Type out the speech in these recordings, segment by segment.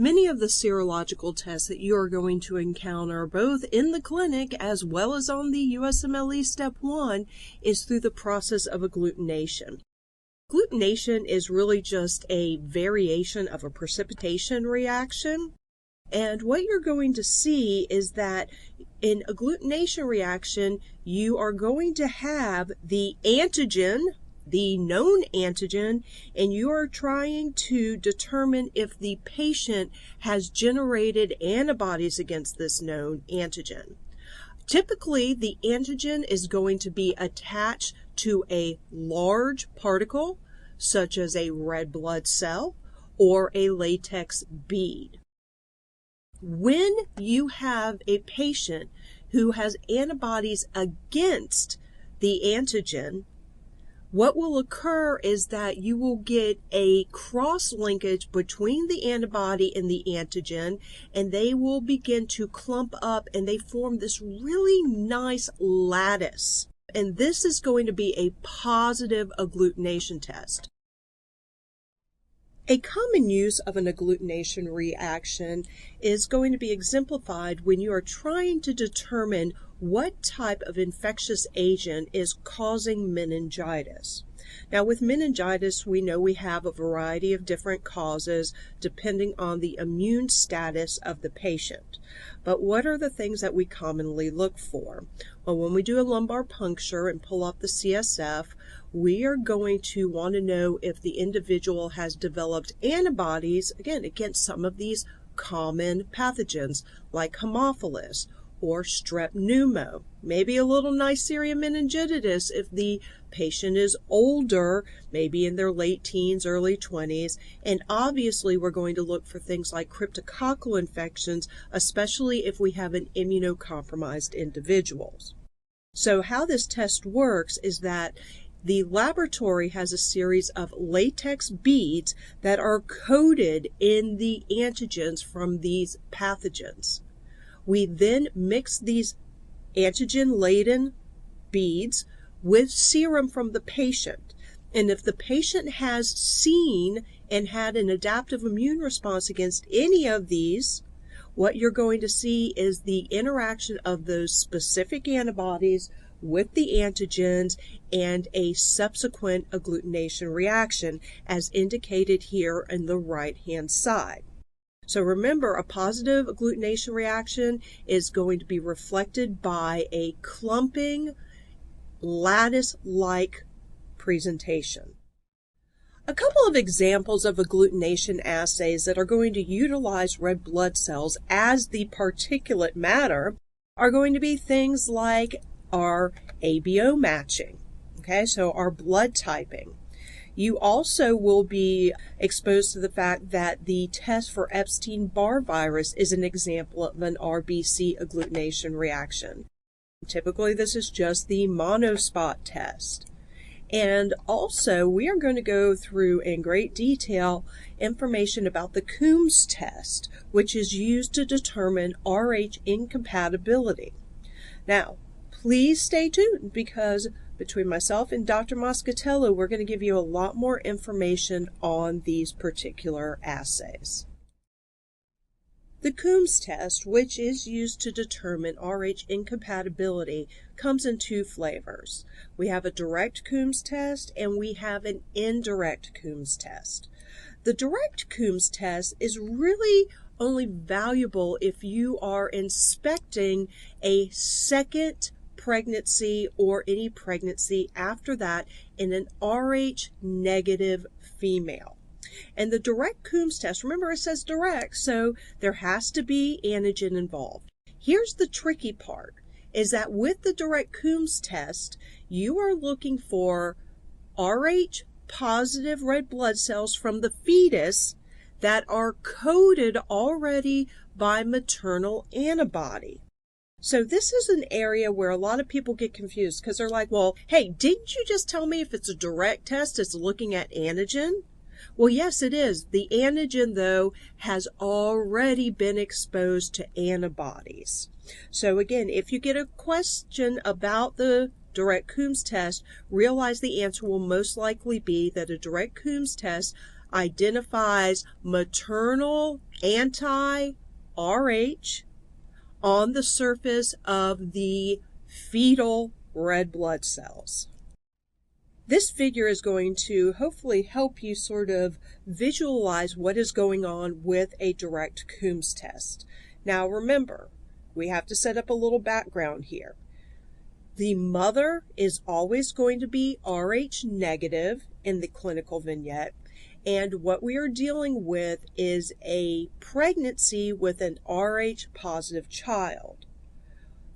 Many of the serological tests that you are going to encounter both in the clinic as well as on the USMLE Step 1 is through the process of agglutination. Agglutination is really just a variation of a precipitation reaction. And what you're going to see is that in agglutination reaction, you are going to have the antigen, the known antigen, and you are trying to determine if the patient has generated antibodies against this known antigen. Typically, the antigen is going to be attached to a large particle, such as a red blood cell or a latex bead. When you have a patient who has antibodies against the antigen, what will occur is that you will get a cross-linkage between the antibody and the antigen, and they will begin to clump up and they form this really nice lattice. And this is going to be a positive agglutination test. A common use of an agglutination reaction is going to be exemplified when you are trying to determine what type of infectious agent is causing meningitis. Now, with meningitis, we know we have a variety of different causes depending on the immune status of the patient. But what are the things that we commonly look for? Well, when we do a lumbar puncture and pull up the CSF, we are going to want to know if the individual has developed antibodies, again, against some of these common pathogens like Haemophilus or strep pneumo, maybe a little Neisseria meningitidis if the patient is older, maybe in their late teens, early 20s, and obviously we're going to look for things like cryptococcal infections, especially if we have an immunocompromised individuals. So how this test works is that the laboratory has a series of latex beads that are coated in the antigens from these pathogens. We then mix these antigen-laden beads with serum from the patient. And if the patient has seen and had an adaptive immune response against any of these, what you're going to see is the interaction of those specific antibodies with the antigens and a subsequent agglutination reaction as indicated here in the right-hand side. So remember, a positive agglutination reaction is going to be reflected by a clumping, lattice-like presentation. A couple of examples of agglutination assays that are going to utilize red blood cells as the particulate matter are going to be things like our ABO matching, okay, so our blood typing. You also will be exposed to the fact that the test for Epstein-Barr virus is an example of an RBC agglutination reaction. Typically, this is just the monospot test. And also, we are going to go through in great detail information about the Coombs test, which is used to determine Rh incompatibility. Now, please stay tuned because between myself and Dr. Moscatello, we're going to give you a lot more information on these particular assays. The Coombs test, which is used to determine Rh incompatibility, comes in two flavors. We have a direct Coombs test and we have an indirect Coombs test. The direct Coombs test is really only valuable if you are inspecting a second pregnancy or any pregnancy after that in an Rh negative female. And the direct Coombs test, remember it says direct, so there has to be antigen involved. Here's the tricky part, is that with the direct Coombs test, you are looking for Rh positive red blood cells from the fetus that are coded already by maternal antibody. So this is an area where a lot of people get confused because they're like, well, hey, didn't you just tell me if it's a direct test, it's looking at antigen? Well, yes, it is. The antigen, though, has already been exposed to antibodies. So again, if you get a question about the direct Coombs test, realize the answer will most likely be that a direct Coombs test identifies maternal anti-RH on the surface of the fetal red blood cells. This figure is going to hopefully help you sort of visualize what is going on with a direct Coombs test. Now remember, we have to set up a little background here. The mother is always going to be Rh negative in the clinical vignette, and what we are dealing with is a pregnancy with an Rh positive child.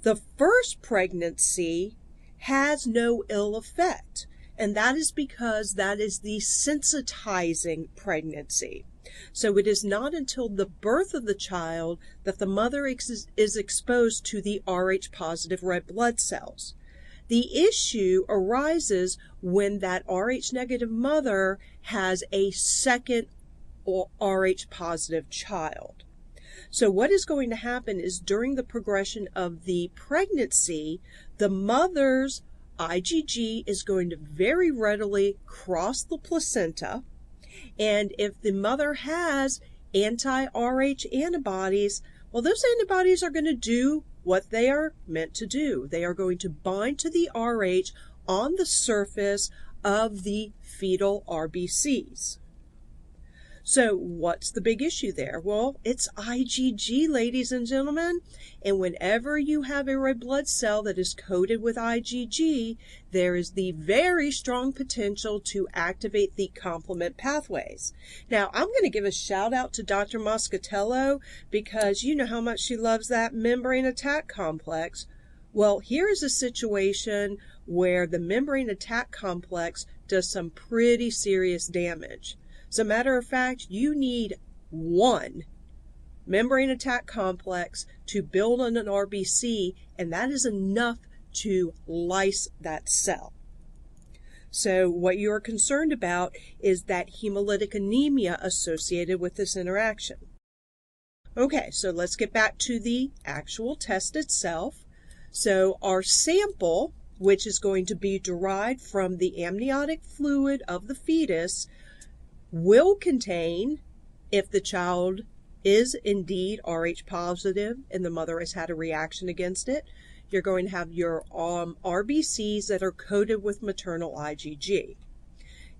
The first pregnancy has no ill effect, and that is because that is the sensitizing pregnancy. So it is not until the birth of the child that the mother is exposed to the Rh positive red blood cells. The issue arises when that Rh negative mother has a second Rh positive child. So what is going to happen is during the progression of the pregnancy, the mother's IgG is going to very readily cross the placenta. And if the mother has anti-Rh antibodies, well, those antibodies are going to do what they are meant to do. They are going to bind to the Rh on the surface of the fetal RBCs. So what's the big issue there? Well, it's IgG, ladies and gentlemen. And whenever you have a red blood cell that is coated with IgG, there is the very strong potential to activate the complement pathways. Now, I'm going to give a shout out to Dr. Moscatello because you know how much she loves that membrane attack complex. Well, here is a situation where the membrane attack complex does some pretty serious damage. As a matter of fact, you need one membrane attack complex to build on an RBC, and that is enough to lyse that cell. So what you are concerned about is that hemolytic anemia associated with this interaction. Okay, so let's get back to the actual test itself. So our sample, which is going to be derived from the amniotic fluid of the fetus, will contain, if the child is indeed Rh positive and the mother has had a reaction against it, you're going to have your RBCs that are coated with maternal IgG.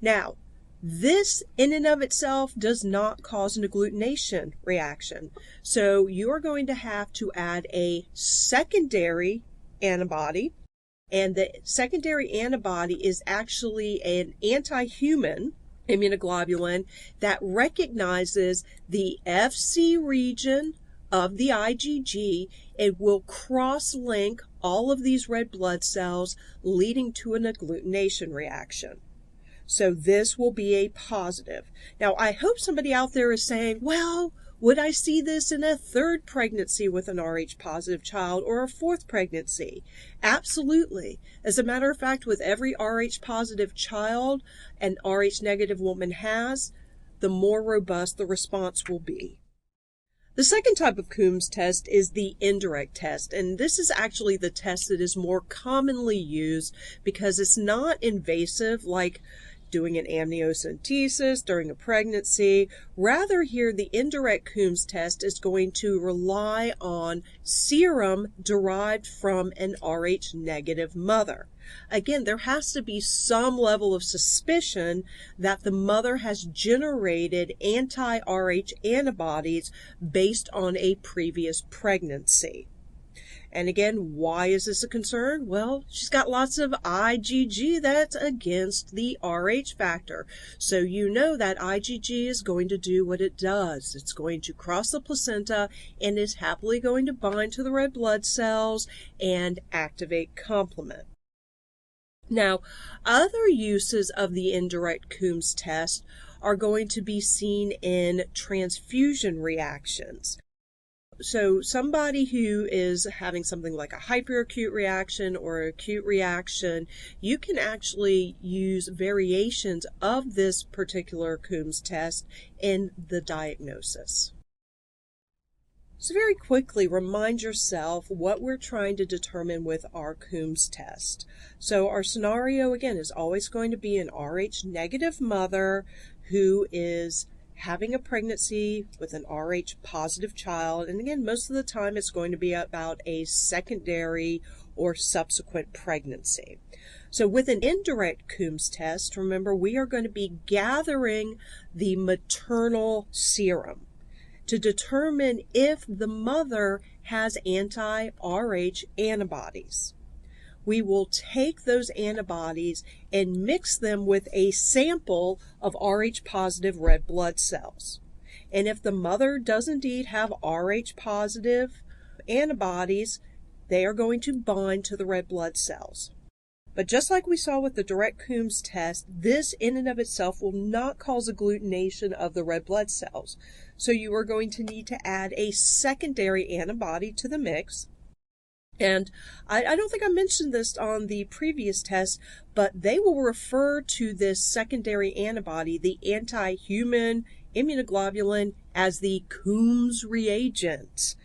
Now, this in and of itself does not cause an agglutination reaction. So you are going to have to add a secondary antibody, and the secondary antibody is actually an anti-human immunoglobulin that recognizes the Fc region of the IgG and will cross-link all of these red blood cells, leading to an agglutination reaction. So this will be a positive. Now, I hope somebody out there is saying, well, would I see this in a third pregnancy with an Rh positive child or a fourth pregnancy? Absolutely. As a matter of fact, with every Rh positive child an Rh negative woman has, the more robust the response will be. The second type of Coombs test is the indirect test, and this is actually the test that is more commonly used because it's not invasive like doing an amniocentesis during a pregnancy. Rather, here the indirect Coombs test is going to rely on serum derived from an Rh negative mother. Again, there has to be some level of suspicion that the mother has generated anti-Rh antibodies based on a previous pregnancy. And again, why is this a concern? Well, she's got lots of IgG that's against the Rh factor. So you know that IgG is going to do what it does. It's going to cross the placenta and is happily going to bind to the red blood cells and activate complement. Now, other uses of the indirect Coombs test are going to be seen in transfusion reactions. So somebody who is having something like a hyperacute reaction or acute reaction, you can actually use variations of this particular Coombs test in the diagnosis. So very quickly remind yourself what we're trying to determine with our Coombs test. So our scenario again is always going to be an Rh negative mother who is having a pregnancy with an Rh positive child. And again, most of the time it's going to be about a secondary or subsequent pregnancy. So with an indirect Coombs test, remember we are going to be gathering the maternal serum to determine if the mother has anti-Rh antibodies. We will take those antibodies and mix them with a sample of Rh positive red blood cells. And if the mother does indeed have Rh positive antibodies, they are going to bind to the red blood cells. But just like we saw with the direct Coombs test, this in and of itself will not cause agglutination of the red blood cells. So you are going to need to add a secondary antibody to the mix. And I don't think I mentioned this on the previous test, but they will refer to this secondary antibody, the anti-human immunoglobulin, as the Coombs reagent,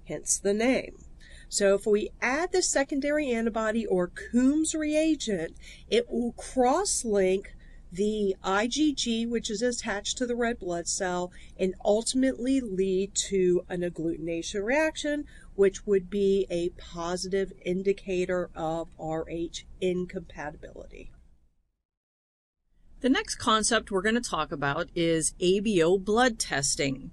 hence the name. So if we add the secondary antibody or Coombs reagent, it will cross-link the IgG, which is attached to the red blood cell, and ultimately lead to an agglutination reaction, which would be a positive indicator of Rh incompatibility. The next concept we're going to talk about is ABO blood testing.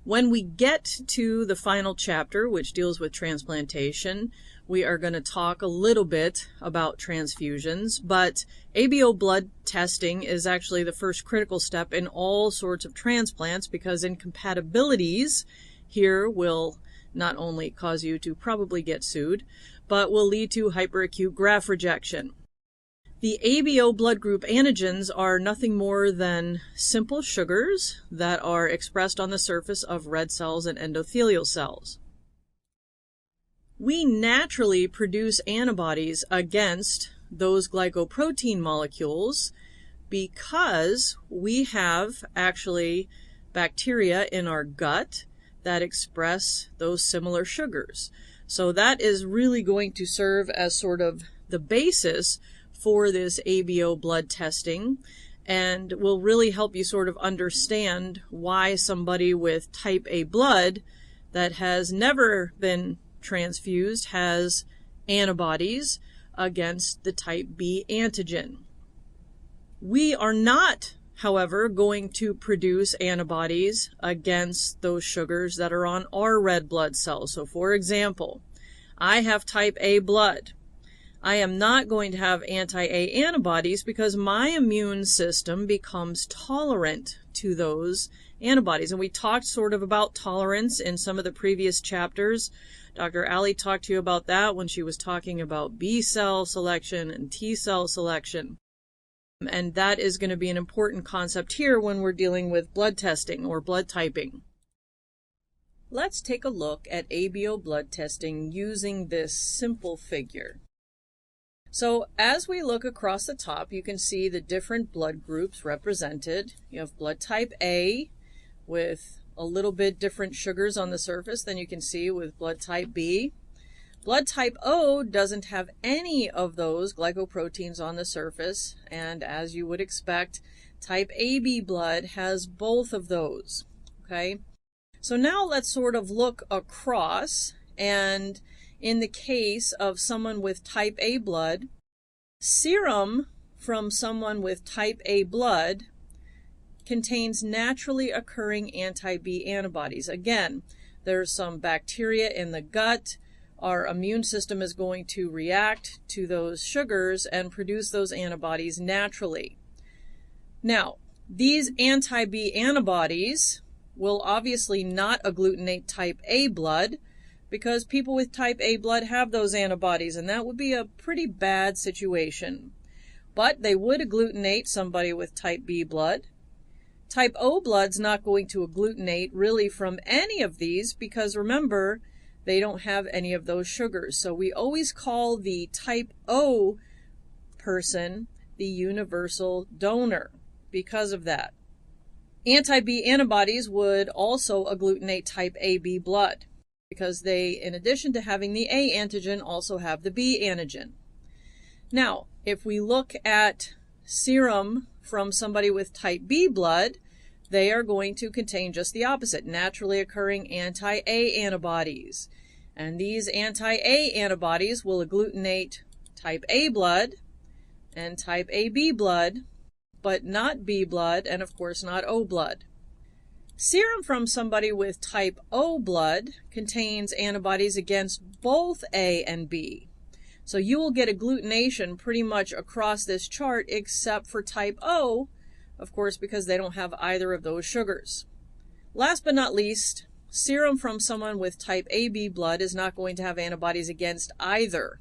When we get to the final chapter, which deals with transplantation, we are going to talk a little bit about transfusions, but ABO blood testing is actually the first critical step in all sorts of transplants because incompatibilities here will not only cause you to probably get sued, but will lead to hyperacute graft rejection. The ABO blood group antigens are nothing more than simple sugars that are expressed on the surface of red cells and endothelial cells. We naturally produce antibodies against those glycoprotein molecules because we have actually bacteria in our gut that express those similar sugars. So that is really going to serve as sort of the basis for this ABO blood testing and will really help you sort of understand why somebody with type A blood that has never been transfused has antibodies against the type B antigen. We are not, however, going to produce antibodies against those sugars that are on our red blood cells. So for example, I have type A blood. I am not going to have anti-A antibodies because my immune system becomes tolerant to those antibodies. And we talked sort of about tolerance in some of the previous chapters. Dr. Ali talked to you about that when she was talking about B cell selection and T cell selection. And that is going to be an important concept here when we're dealing with blood testing or blood typing. Let's take a look at ABO blood testing using this simple figure. So as we look across the top, you can see the different blood groups represented. You have blood type A with a little bit different sugars on the surface than you can see with blood type B. Blood type O doesn't have any of those glycoproteins on the surface, and as you would expect, type AB blood has both of those. Okay, so now let's sort of look across, and in the case of someone with type A blood, serum from someone with type A blood contains naturally occurring anti-B antibodies. Again, there's some bacteria in the gut. Our immune system is going to react to those sugars and produce those antibodies naturally. Now, these anti-B antibodies will obviously not agglutinate type A blood because people with type A blood have those antibodies, and that would be a pretty bad situation. But they would agglutinate somebody with type B blood. Type O blood's not going to agglutinate really from any of these because remember, they don't have any of those sugars. So we always call the type O person the universal donor because of that. Anti-B antibodies would also agglutinate type AB blood because they, in addition to having the A antigen, also have the B antigen. Now, if we look at serum from somebody with type B blood, they are going to contain just the opposite, naturally occurring anti-A antibodies. And these anti-A antibodies will agglutinate type A blood and type AB blood, but not B blood, and of course not O blood. Serum from somebody with type O blood contains antibodies against both A and B. So you will get agglutination pretty much across this chart except for type O, of course, because they don't have either of those sugars. Last but not least, serum from someone with type AB blood is not going to have antibodies against either.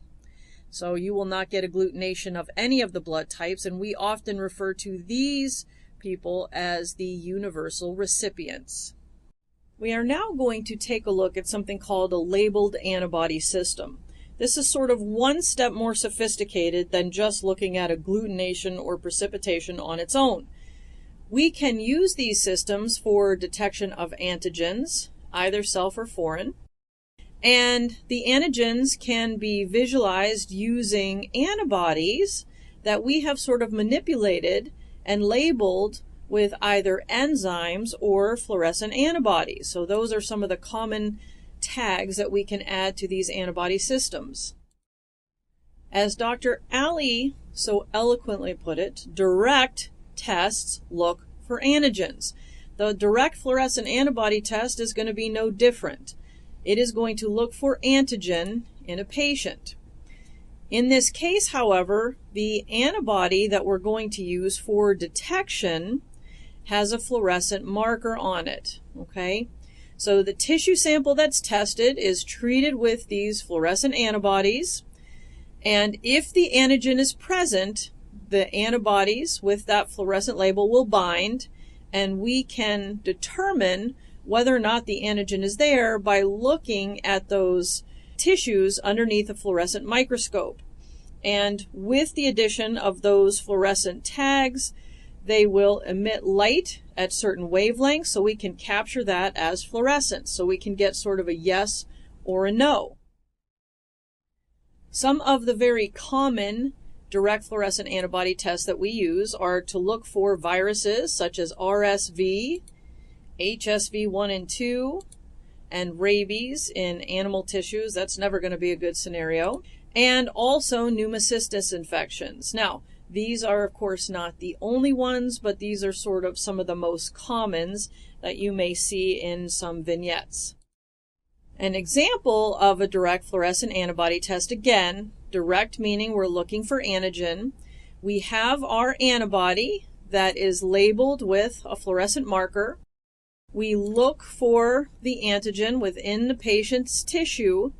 So you will not get agglutination of any of the blood types, and we often refer to these people as the universal recipients. We are now going to take a look at something called a labeled antibody system. This is sort of one step more sophisticated than just looking at agglutination or precipitation on its own. We can use these systems for detection of antigens, either self or foreign. And the antigens can be visualized using antibodies that we have sort of manipulated and labeled with either enzymes or fluorescent antibodies. So those are some of the common tags that we can add to these antibody systems. As Dr. Ali so eloquently put it, direct tests look for antigens. The direct fluorescent antibody test is going to be no different. It is going to look for antigen in a patient. In this case, however, the antibody that we're going to use for detection has a fluorescent marker on it, okay? So the tissue sample that's tested is treated with these fluorescent antibodies, and if the antigen is present, the antibodies with that fluorescent label will bind, and we can determine whether or not the antigen is there by looking at those tissues underneath a fluorescent microscope. And with the addition of those fluorescent tags, they will emit light at certain wavelengths, so we can capture that as fluorescence. So we can get sort of a yes or a no. Some of the very common direct fluorescent antibody tests that we use are to look for viruses such as RSV, HSV1 and 2, and rabies in animal tissues. That's never going to be a good scenario. And also pneumocystis infections. Now, these are, of course, not the only ones, but these are sort of some of the most commons that you may see in some vignettes. An example of a direct fluorescent antibody test, again, direct meaning we're looking for antigen. We have our antibody that is labeled with a fluorescent marker. We look for the antigen within the patient's tissue.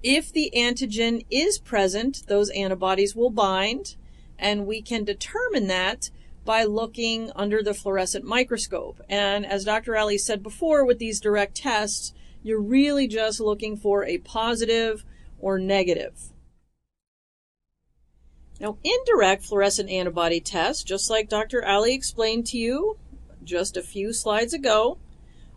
If the antigen is present, those antibodies will bind, and we can determine that by looking under the fluorescent microscope. And as Dr. Ali said before, with these direct tests, you're really just looking for a positive or negative. Now, indirect fluorescent antibody tests, just like Dr. Ali explained to you just a few slides ago,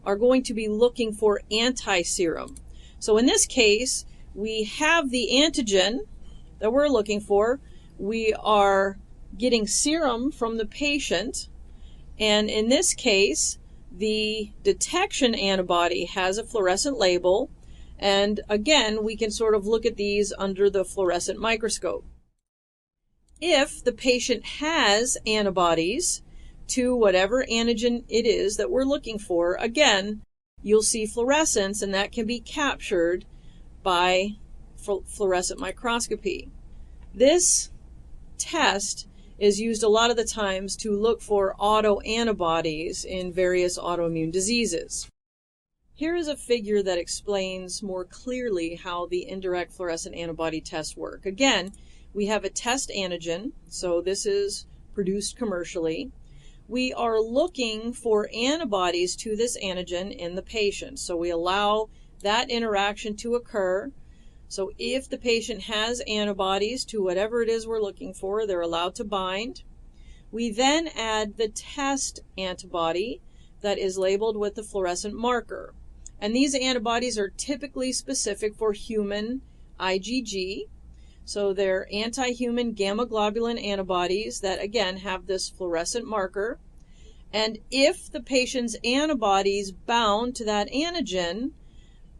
are going to be looking for anti-serum. So in this case, we have the antigen that we're looking for. We are getting serum from the patient, and in this case, the detection antibody has a fluorescent label, and again, we can sort of look at these under the fluorescent microscope. If the patient has antibodies to whatever antigen it is that we're looking for, again, you'll see fluorescence, and that can be captured by fluorescent microscopy. This test is used a lot of the times to look for autoantibodies in various autoimmune diseases. Here is a figure that explains more clearly how the indirect fluorescent antibody tests work. Again, we have a test antigen, so this is produced commercially. We are looking for antibodies to this antigen in the patient, so we allow that interaction to occur. So if the patient has antibodies to whatever it is we're looking for, they're allowed to bind. We then add the test antibody that is labeled with the fluorescent marker. And these antibodies are typically specific for human IgG. So they're anti-human gamma globulin antibodies that, again, have this fluorescent marker. And if the patient's antibodies bound to that antigen,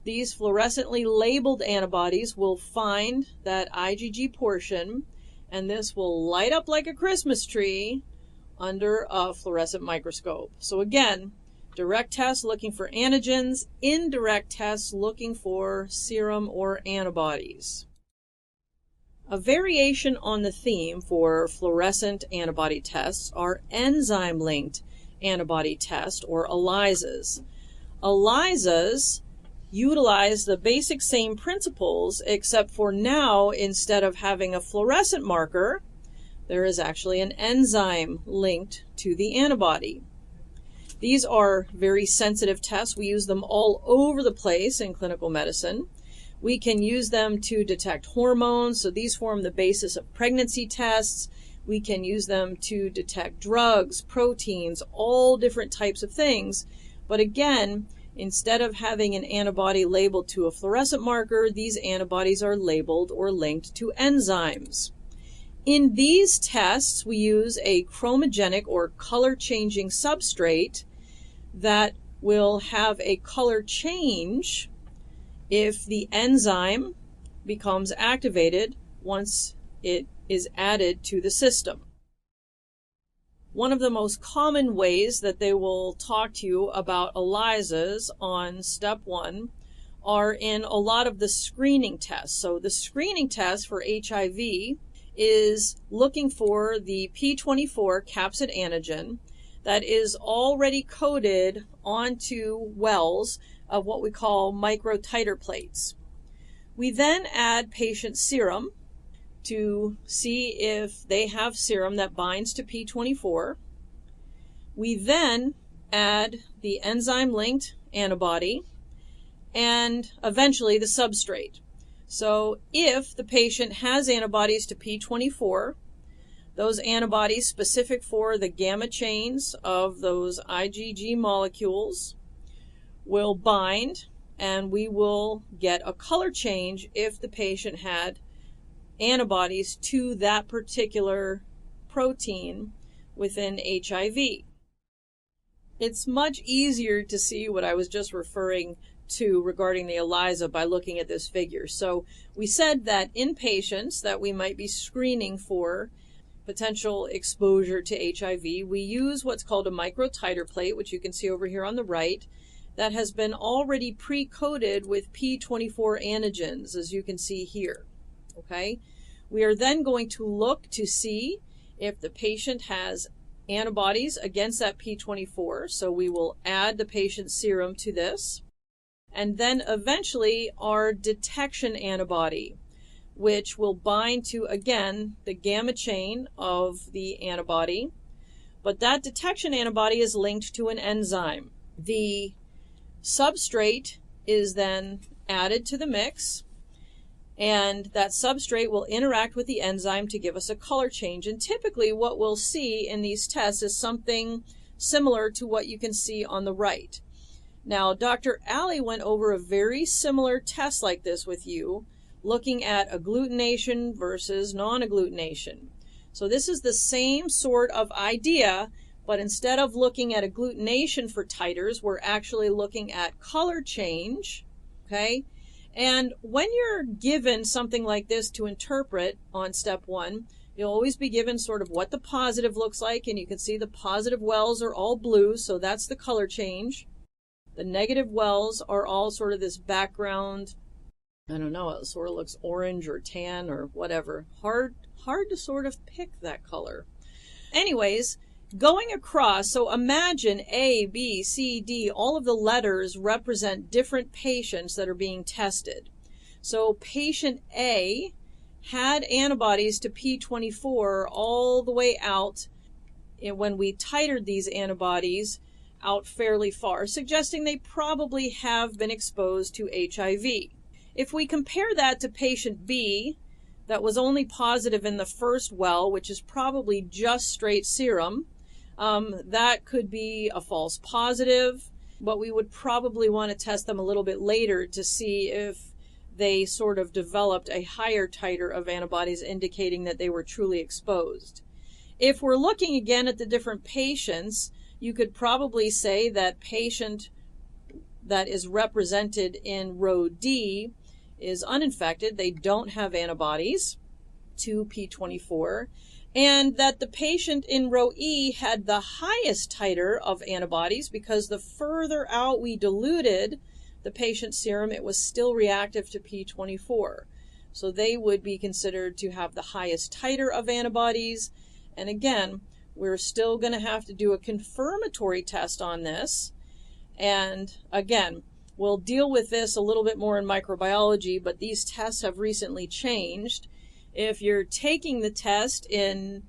these fluorescently labeled antibodies will find that IgG portion, and this will light up like a Christmas tree under a fluorescent microscope. So again, direct tests looking for antigens, indirect tests looking for serum or antibodies. A variation on the theme for fluorescent antibody tests are enzyme-linked antibody tests, or ELISAs. ELISAs utilize the basic same principles, except for now, instead of having a fluorescent marker, there is actually an enzyme linked to the antibody. These are very sensitive tests. We use them all over the place in clinical medicine. We can use them to detect hormones, so these form the basis of pregnancy tests. We can use them to detect drugs, proteins, all different types of things. But again, instead of having an antibody labeled to a fluorescent marker, these antibodies are labeled or linked to enzymes. In these tests, we use a chromogenic or color-changing substrate that will have a color change if the enzyme becomes activated once it is added to the system. One of the most common ways that they will talk to you about ELISAs on step 1 are in a lot of the screening tests. So the screening test for HIV is looking for the P24 capsid antigen that is already coded onto wells of what we call microtiter plates. We then add patient serum to see if they have serum that binds to P24. We then add the enzyme-linked antibody and eventually the substrate. So if the patient has antibodies to P24, those antibodies specific for the gamma chains of those IgG molecules will bind, and we will get a color change if the patient had antibodies to that particular protein within HIV. It's much easier to see what I was just referring to regarding the ELISA by looking at this figure. So we said that in patients that we might be screening for potential exposure to HIV, we use what's called a microtiter plate, which you can see over here on the right, that has been already pre-coded with P24 antigens, as you can see here. Okay? We are then going to look to see if the patient has antibodies against that P24. So we will add the patient's serum to this. And then eventually our detection antibody, which will bind to, again, the gamma chain of the antibody. But that detection antibody is linked to an enzyme. The substrate is then added to the mix, and that substrate will interact with the enzyme to give us a color change. And typically what we'll see in these tests is something similar to what you can see on the right. Now, Dr. Alley went over a very similar test like this with you, looking at agglutination versus non-agglutination. So this is the same sort of idea, but instead of looking at agglutination for titers, we're actually looking at color change, okay? And when you're given something like this to interpret on step 1, you'll always be given sort of what the positive looks like, and you can see the positive wells are all blue, so that's the color change. The negative wells are all sort of this background, I don't know, it sort of looks orange or tan or whatever. Hard to sort of pick that color. Anyways, going across, so imagine A, B, C, D, all of the letters represent different patients that are being tested. So patient A had antibodies to P24 all the way out, and when we titered these antibodies out fairly far, suggesting they probably have been exposed to HIV. If we compare that to patient B, that was only positive in the first well, which is probably just straight serum, That could be a false positive, but we would probably want to test them a little bit later to see if they sort of developed a higher titer of antibodies indicating that they were truly exposed. If we're looking again at the different patients, you could probably say that patient that is represented in row D is uninfected. They don't have antibodies to P24, and that the patient in row E had the highest titer of antibodies because the further out we diluted the patient's serum, it was still reactive to P24. So they would be considered to have the highest titer of antibodies. And again, we're still going to have to do a confirmatory test on this. And again, we'll deal with this a little bit more in microbiology, but these tests have recently changed. If you're taking the test in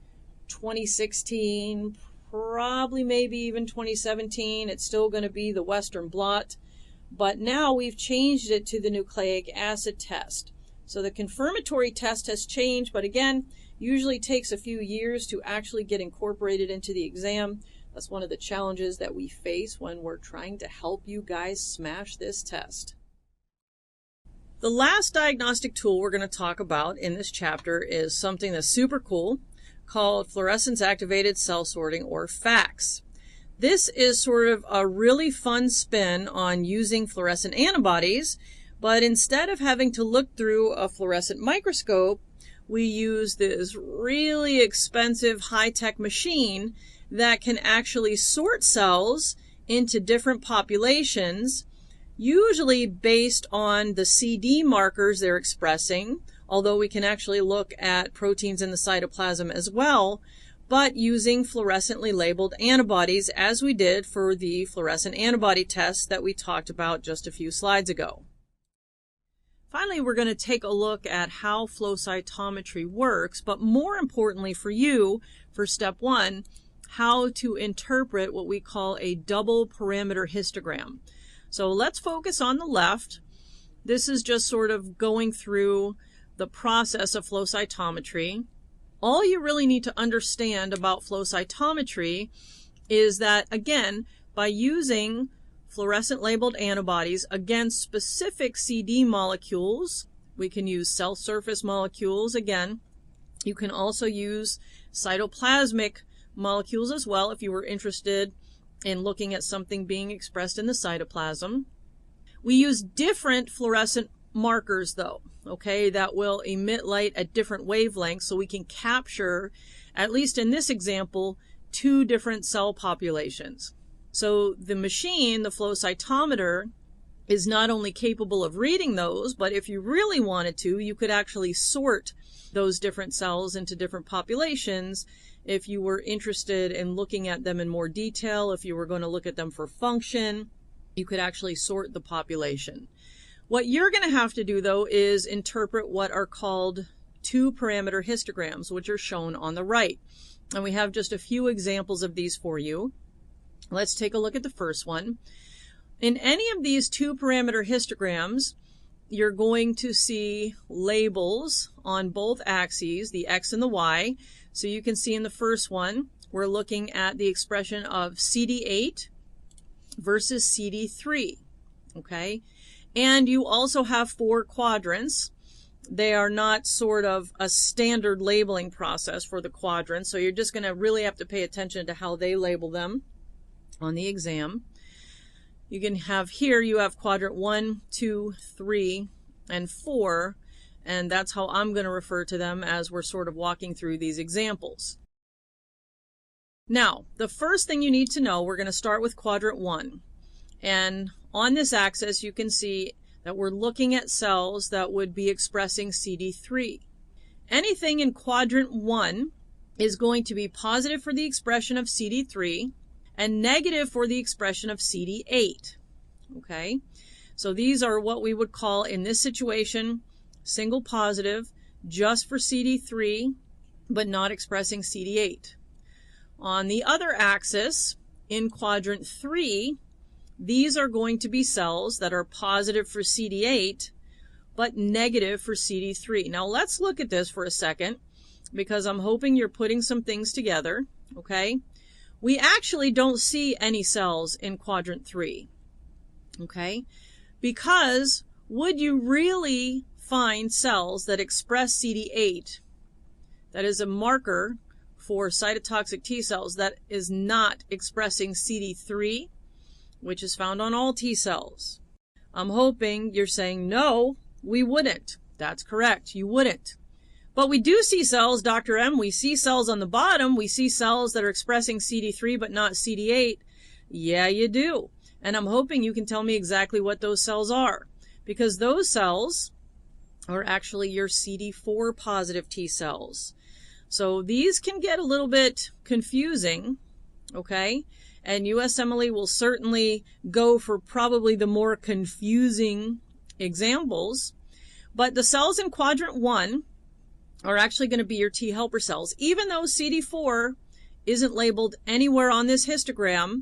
2016, probably maybe even 2017, it's still going to be the Western blot. But now we've changed it to the nucleic acid test. So the confirmatory test has changed, but again, usually takes a few years to actually get incorporated into the exam. That's one of the challenges that we face when we're trying to help you guys smash this test. The last diagnostic tool we're going to talk about in this chapter is something that's super cool called fluorescence activated cell sorting, or FACS. This is sort of a really fun spin on using fluorescent antibodies, but instead of having to look through a fluorescent microscope, we use this really expensive high-tech machine that can actually sort cells into different populations, usually based on the CD markers they're expressing, although we can actually look at proteins in the cytoplasm as well, but using fluorescently labeled antibodies, as we did for the fluorescent antibody test that we talked about just a few slides ago. Finally, we're going to take a look at how flow cytometry works, but more importantly for you, for step one, how to interpret what we call a double parameter histogram. So let's focus on the left. This is just sort of going through the process of flow cytometry. All you really need to understand about flow cytometry is that, again, by using fluorescent labeled antibodies against specific CD molecules, we can use cell surface molecules again. You can also use cytoplasmic molecules as well if you were interested in looking at something being expressed in the cytoplasm. We use different fluorescent markers though, okay, that will emit light at different wavelengths, so we can capture, at least in this example, 2 different cell populations. So the machine, the flow cytometer, is not only capable of reading those, but if you really wanted to, you could actually sort those different cells into different populations. If you were interested in looking at them in more detail, if you were going to look at them for function, you could actually sort the population. What you're going to have to do, though, is interpret what are called 2-parameter histograms, which are shown on the right. And we have just a few examples of these for you. Let's take a look at the first one. In any of these 2-parameter histograms, you're going to see labels on both axes, the X and the Y. So you can see in the first one, we're looking at the expression of CD8 versus CD3, okay? And you also have 4 quadrants. They are not sort of a standard labeling process for the quadrants, so you're just going to really have to pay attention to how they label them on the exam. You can have here, you have quadrant 1, 2, 3, and 4, and that's how I'm going to refer to them as we're sort of walking through these examples. Now, the first thing you need to know, we're going to start with quadrant 1. And on this axis, you can see that we're looking at cells that would be expressing CD3. Anything in quadrant 1 is going to be positive for the expression of CD3 and negative for the expression of CD8. Okay? So these are what we would call, in this situation, single positive, just for CD3, but not expressing CD8. On the other axis, in quadrant 3, these are going to be cells that are positive for CD8, but negative for CD3. Now let's look at this for a second, because I'm hoping you're putting some things together, okay? we actually don't see any cells in quadrant 3. Okay? Because would you really find cells that express CD8, that is a marker for cytotoxic T cells, that is not expressing CD3, which is found on all T cells? I'm hoping you're saying, no, we wouldn't. That's correct, you wouldn't. But we do see cells, Dr. M, we see cells on the bottom, we see cells that are expressing CD3 but not CD8. Yeah, you do. And I'm hoping you can tell me exactly what those cells are, because those cells are actually your CD4 positive T cells. So these can get a little bit confusing, okay? And USMLE will certainly go for probably the more confusing examples. But the cells in quadrant 1 are actually going to be your T helper cells. Even though CD4 isn't labeled anywhere on this histogram,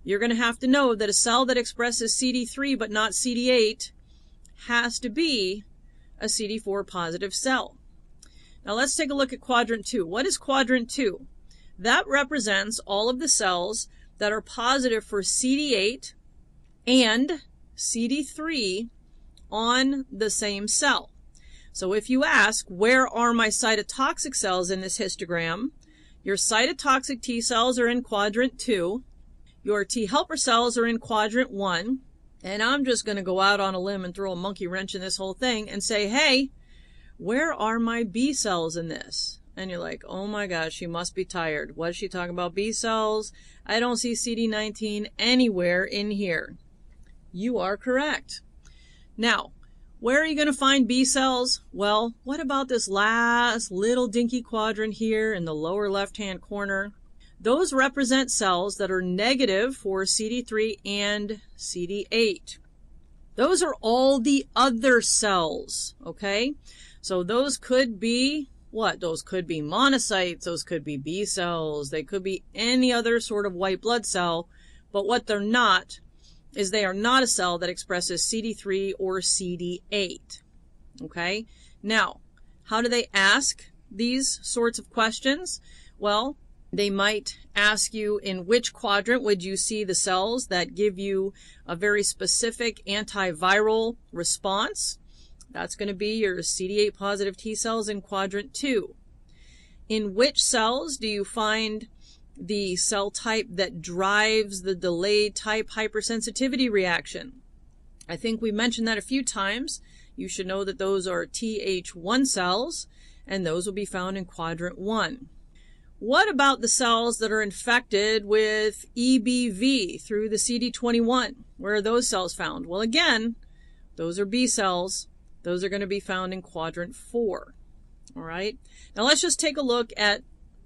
you're going to have to know that a cell that expresses CD3 but not CD8 has to be a CD4 positive cell. Now let's take a look at quadrant 2. What is quadrant 2? That represents all of the cells that are positive for CD8 and CD3 on the same cell. So if you ask, where are my cytotoxic cells in this histogram? Your cytotoxic T cells are in quadrant 2. Your T helper cells are in quadrant 1. And I'm just going to go out on a limb and throw a monkey wrench in this whole thing and say, hey, where are my B cells in this? And you're like, oh my gosh, she must be tired. What is she talking about? B cells? I don't see CD19 anywhere in here. You are correct. Now, where are you going to find B cells? Well, what about this last little dinky quadrant here in the lower left-hand corner? Those represent cells that are negative for CD3 and CD8. Those are all the other cells, okay? So those could be what? Those could be monocytes, those could be B cells, they could be any other sort of white blood cell, but what they're not is they are not a cell that expresses CD3 or CD8, okay? Now, how do they ask these sorts of questions? Well, they might ask you, in which quadrant would you see the cells that give you a very specific antiviral response? That's going to be your CD8 positive T cells in quadrant 2. In which cells do you find the cell type that drives the delayed type hypersensitivity reaction? I think we mentioned that a few times. You should know that those are Th1 cells, and those will be found in quadrant 1. What about the cells that are infected with EBV through the CD21? Where are those cells found? Well, again, those are B cells. Those are going to be found in quadrant 4. All right. Now let's just take a look at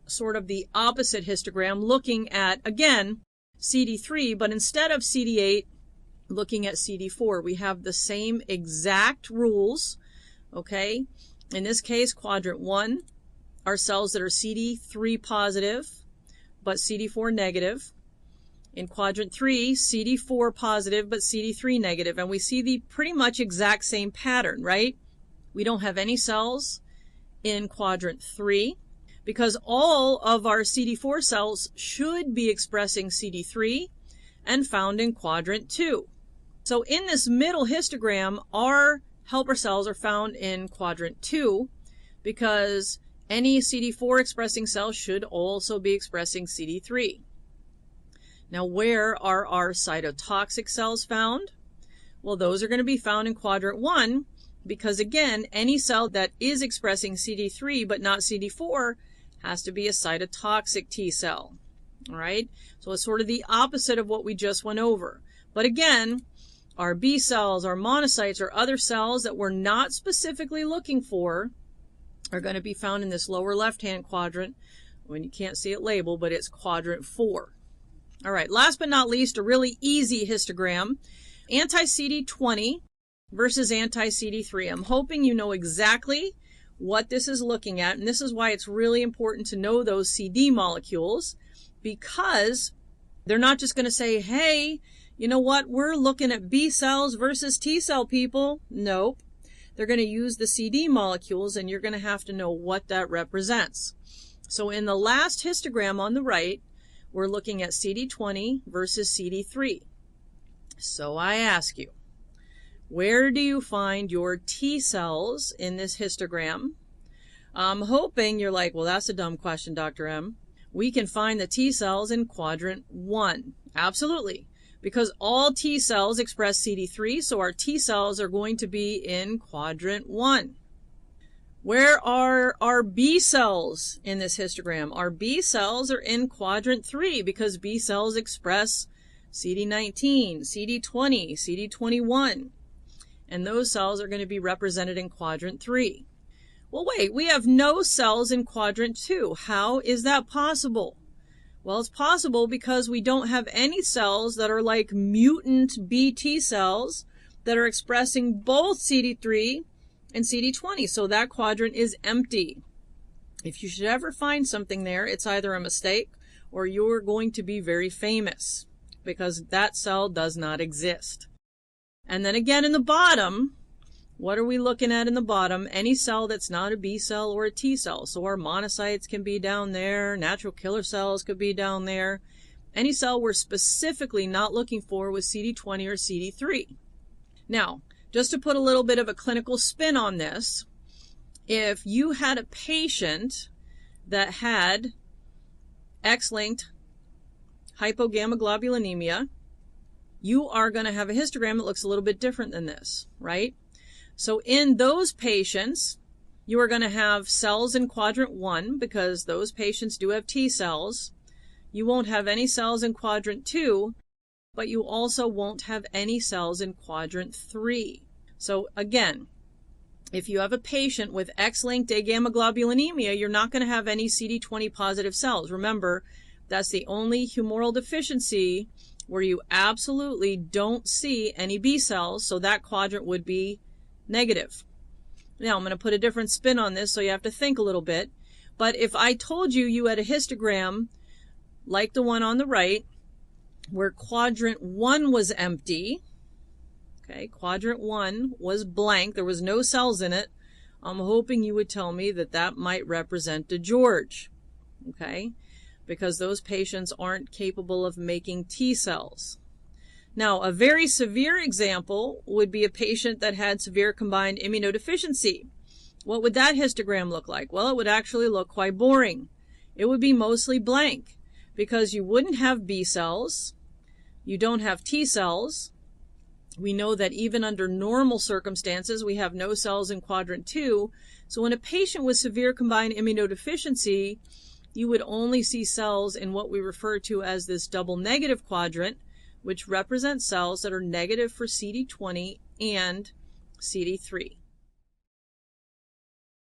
sort of the opposite histogram, looking at, again, CD3, but instead of CD8, looking at CD4. We have the same exact rules, okay? In this case, quadrant 1 are cells that are CD3 positive, but CD4 negative. In quadrant 3, CD4 positive, but CD3 negative. And we see the pretty much exact same pattern, right? We don't have any cells in quadrant 3 because all of our CD4 cells should be expressing CD3 and found in quadrant 2. So in this middle histogram, our helper cells are found in quadrant 2 because any CD4 expressing cell should also be expressing CD3. Now, where are our cytotoxic cells found? Well, those are going to be found in quadrant 1 because, again, any cell that is expressing CD3 but not CD4 has to be a cytotoxic T cell. All right? So it's sort of the opposite of what we just went over. But again, our B cells, our monocytes, or other cells that we're not specifically looking for are going to be found in this lower left-hand quadrant. When you can't see it labeled, but it's quadrant 4. All right, last but not least, a really easy histogram. Anti-CD20 versus anti-CD3. I'm hoping you know exactly what this is looking at, and this is why it's really important to know those CD molecules, because they're not just going to say, hey, you know what, we're looking at B cells versus T cell people. Nope. They're going to use the CD molecules, and you're going to have to know what that represents. So in the last histogram on the right, we're looking at CD20 versus CD3. So I ask you, where do you find your T cells in this histogram? I'm hoping you're like, well, that's a dumb question, Dr. M. We can find the T cells in quadrant 1. Absolutely. Because all T cells express CD3, so our T cells are going to be in quadrant 1. Where are our B cells in this histogram? Our B cells are in quadrant 3 because B cells express CD19, CD20, CD21. And those cells are going to be represented in quadrant 3. Well, wait, we have no cells in quadrant 2. How is that possible? Well, it's possible because we don't have any cells that are like mutant BT cells that are expressing both CD3 and CD20. So that quadrant is empty. If you should ever find something there, it's either a mistake or you're going to be very famous because that cell does not exist. And then again in the bottom, what are we looking at in the bottom? Any cell that's not a B cell or a T cell. So our monocytes can be down there, natural killer cells could be down there. Any cell we're specifically not looking for with CD20 or CD3. Now, just to put a little bit of a clinical spin on this, if you had a patient that had X-linked hypogammaglobulinemia, you are going to have a histogram that looks a little bit different than this, right? So in those patients, you are going to have cells in quadrant 1 because those patients do have T cells. You won't have any cells in quadrant 2, but you also won't have any cells in quadrant 3. So again, if you have a patient with X-linked agammaglobulinemia, you're not going to have any CD20 positive cells. Remember, that's the only humoral deficiency where you absolutely don't see any B cells, so that quadrant would be negative. Now, I'm going to put a different spin on this, so you have to think a little bit. But if I told you you had a histogram like the one on the right, where quadrant 1 was empty, okay, quadrant 1 was blank, there was no cells in it, I'm hoping you would tell me that that might represent a George, okay? Because those patients aren't capable of making T cells. Now, a very severe example would be a patient that had severe combined immunodeficiency. What would that histogram look like? Well, it would actually look quite boring. It would be mostly blank because you wouldn't have B cells, you don't have T cells. We know that even under normal circumstances, we have no cells in quadrant 2. So when a patient with severe combined immunodeficiency, you would only see cells in what we refer to as this double negative quadrant, which represents cells that are negative for CD20 and CD3.